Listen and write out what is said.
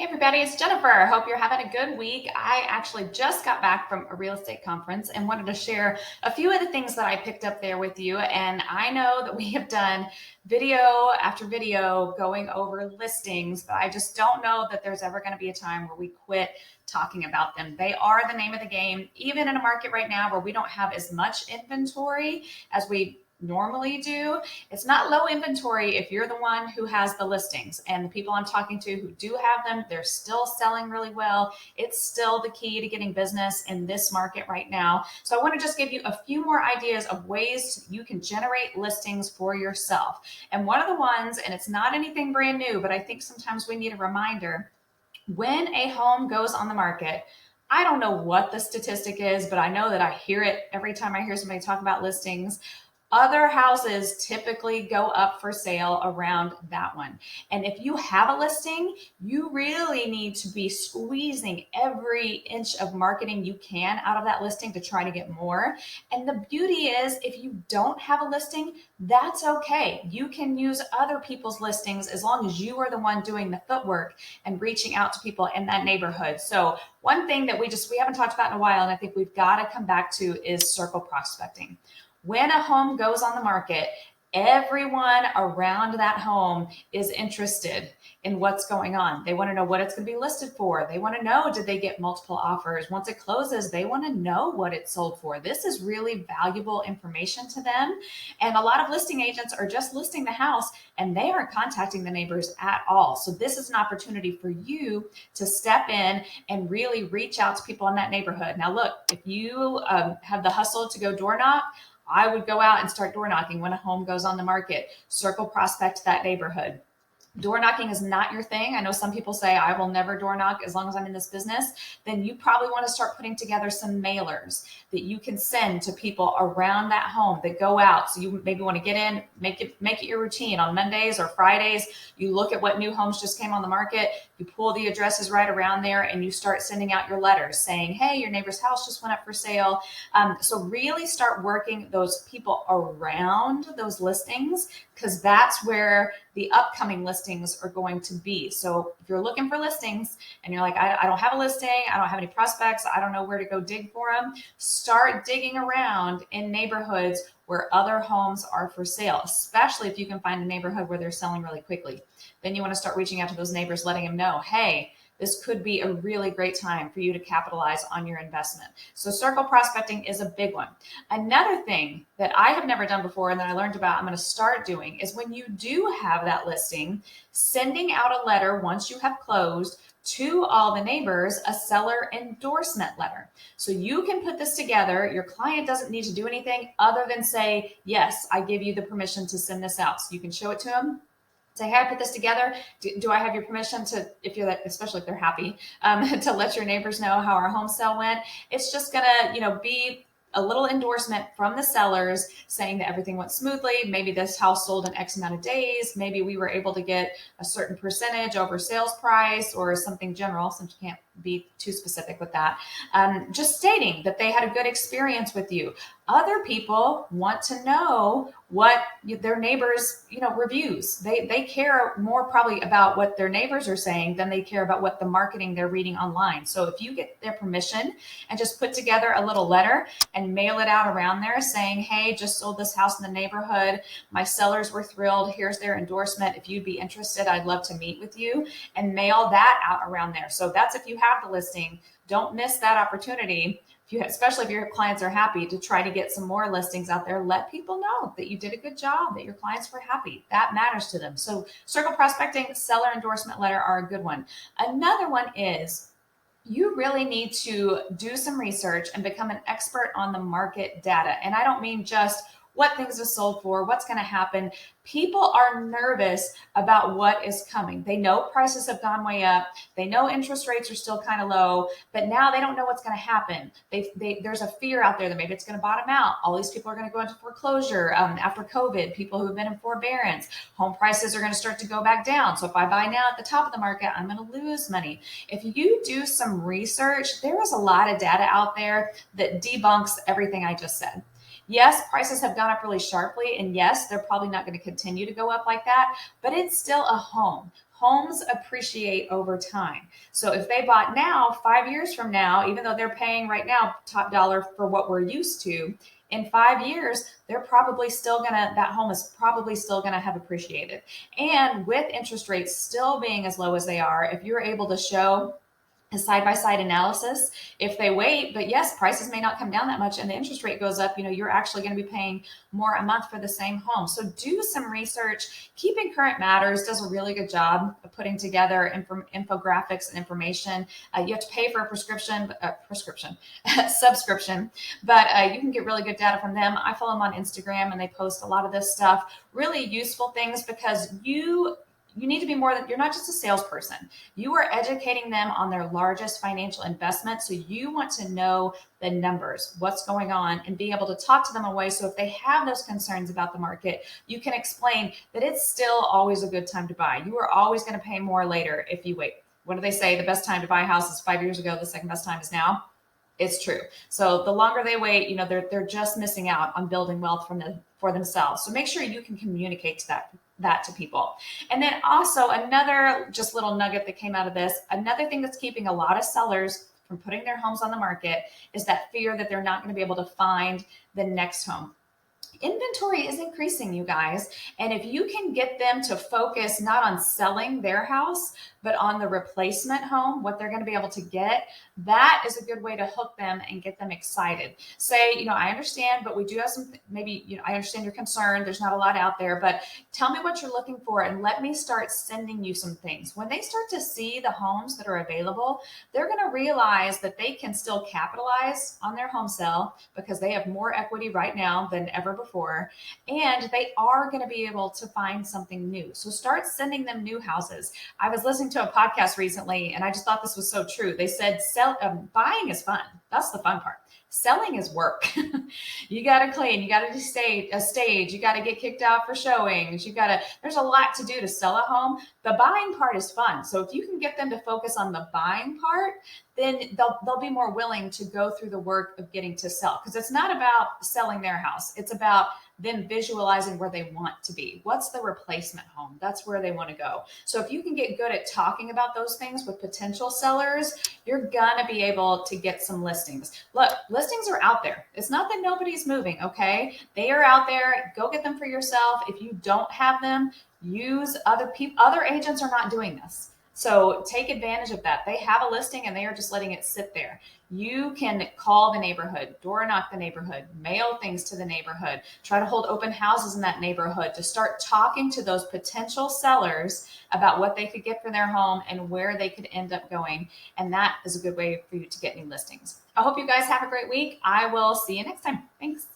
Hey everybody, it's Jennifer. Hope you're having a good week. I actually just got back from a real estate conference and wanted to share a few of the things that I picked up there with you. And I know that we have done video after video going over listings, but I just don't know that there's ever going to be a time where we quit talking about them. They are the name of the game, even in a market right now where we don't have as much inventory as we normally do. It's not low inventory if you're the one who has the listings, and the people I'm talking to who do have them, they're still selling really well. It's still the key to getting business in this market right now. So I want to just give you a few more ideas of ways you can generate listings for yourself. And one of the ones, and it's not anything brand new, but I think sometimes we need a reminder, when a home goes on the market, I don't know what the statistic is, but I know that I hear it every time I hear somebody talk about listings. Other houses typically go up for sale around that one. And if you have a listing, you really need to be squeezing every inch of marketing you can out of that listing to try to get more. And the beauty is, if you don't have a listing, that's okay. You can use other people's listings as long as you are the one doing the footwork and reaching out to people in that neighborhood. So one thing that we haven't talked about in a while, and I think we've got to come back to, is circle prospecting. When a home goes on the market, everyone around that home is interested in what's going on. They want to know what it's going to be listed for. They want to know, did they get multiple offers? Once it closes, they want to know what it sold for. This is really valuable information to them. And a lot of listing agents are just listing the house and they aren't contacting the neighbors at all. So this is an opportunity for you to step in and really reach out to people in that neighborhood. Now, look, if you have the hustle to go door knock, I would go out and start door knocking when a home goes on the market. Circle prospect that neighborhood. Door knocking is not your thing. I know some people say, I will never door knock as long as I'm in this business. Then you probably want to start putting together some mailers that you can send to people around that home that go out. So you maybe want to get in, make it your routine on Mondays or Fridays. You look at what new homes just came on the market. You pull the addresses right around there and you start sending out your letters saying, hey, your neighbor's house just went up for sale. So really start working those people around those listings, because that's where the upcoming listings are going to be. So if you're looking for listings and you're like, I don't have a listing, I don't have any prospects, I don't know where to go dig for them, start digging around in neighborhoods where other homes are for sale, especially if you can find a neighborhood where they're selling really quickly. Then you want to start reaching out to those neighbors, letting them know, hey, this could be a really great time for you to capitalize on your investment. So circle prospecting is a big one. Another thing that I have never done before and that I learned about, I'm going to start doing, is when you do have that listing, sending out a letter once you have closed to all the neighbors, a seller endorsement letter. So you can put this together. Your client doesn't need to do anything other than say, yes, I give you the permission to send this out. So you can show it to them. Say, hey, I put this together. Do I have your permission to, if you're that, especially if they're happy, to let your neighbors know how our home sale went? It's just gonna, be a little endorsement from the sellers saying that everything went smoothly. Maybe this house sold in X amount of days. Maybe we were able to get a certain percentage over sales price or something general, since you can't be too specific with that. Just stating that they had a good experience with you. Other people want to know what their neighbors, reviews. They care more probably about what their neighbors are saying than they care about what the marketing they're reading online. So if you get their permission and just put together a little letter and mail it out around there saying, hey, just sold this house in the neighborhood. My sellers were thrilled. Here's their endorsement. If you'd be interested, I'd love to meet with you, and mail that out around there. So that's if you have the listing. Don't miss that opportunity. Especially if your clients are happy, to try to get some more listings out there. Let people know that you did a good job, that your clients were happy. That matters to them. So circle prospecting, seller endorsement letter are a good one. Another one is, you really need to do some research and become an expert on the market data. And I don't mean just what things are sold for, what's going to happen. People are nervous about what is coming. They know prices have gone way up. They know interest rates are still kind of low, but now they don't know what's going to happen. There's a fear out there that maybe it's going to bottom out. All these people are going to go into foreclosure after COVID, people who have been in forbearance. Home prices are going to start to go back down. So if I buy now at the top of the market, I'm going to lose money. If you do some research, there is a lot of data out there that debunks everything I just said. Yes, prices have gone up really sharply, and yes, they're probably not going to continue to go up like that, but it's still a home. homes appreciate over time. So if they bought now, 5 years from now, even though they're paying right now top dollar for what we're used to, in 5 years, they're probably still gonna, that home is probably still gonna have appreciated. And with interest rates still being as low as they are, if you're able to show a side-by-side analysis, if they wait, but yes, prices may not come down that much and the interest rate goes up, you're actually going to be paying more a month for the same home. So do some research. Keeping Current Matters does a really good job of putting together infographics and information. You have to pay for a subscription, but you can get really good data from them. I follow them on Instagram and they post a lot of this stuff, really useful things, because you need to be more than, you're not just a salesperson. You are educating them on their largest financial investment. So you want to know the numbers, what's going on, and be able to talk to them away. So if they have those concerns about the market, you can explain that it's still always a good time to buy. You are always going to pay more later if you wait. What do they say? The best time to buy a house is 5 years ago. The second best time is now. It's true. So the longer they wait, they're just missing out on building wealth for themselves. So make sure you can communicate that to people. And then also another just little nugget that came out of this, another thing that's keeping a lot of sellers from putting their homes on the market is that fear that they're not going to be able to find the next home. Inventory is increasing, you guys. And if you can get them to focus not on selling their house, but on the replacement home, what they're going to be able to get, that is a good way to hook them and get them excited. Say, I understand, but we do have some, maybe, I understand your concern. There's not a lot out there, but tell me what you're looking for and let me start sending you some things. When they start to see the homes that are available, they're going to realize that they can still capitalize on their home sale because they have more equity right now than ever before. And they are going to be able to find something new. So start sending them new houses. I was listening to a podcast recently and I just thought this was so true. They said buying is fun. That's the fun part. Selling is work. You got to clean, you got to do a stage, you got to get kicked out for showings. There's a lot to do to sell a home. The buying part is fun. So if you can get them to focus on the buying part, then they'll be more willing to go through the work of getting to sell, because it's not about selling their house. It's about them visualizing where they want to be. What's the replacement home? That's where they want to go. So if you can get good at talking about those things with potential sellers, you're going to be able to get some listings. Look, listings are out there. It's not that nobody's moving, okay? They are out there. Go get them for yourself. If you don't have them, use other people. Other agents are not doing this. So take advantage of that. They have a listing and they are just letting it sit there. You can call the neighborhood, door knock the neighborhood, mail things to the neighborhood, try to hold open houses in that neighborhood to start talking to those potential sellers about what they could get for their home and where they could end up going. And that is a good way for you to get new listings. I hope you guys have a great week. I will see you next time. Thanks.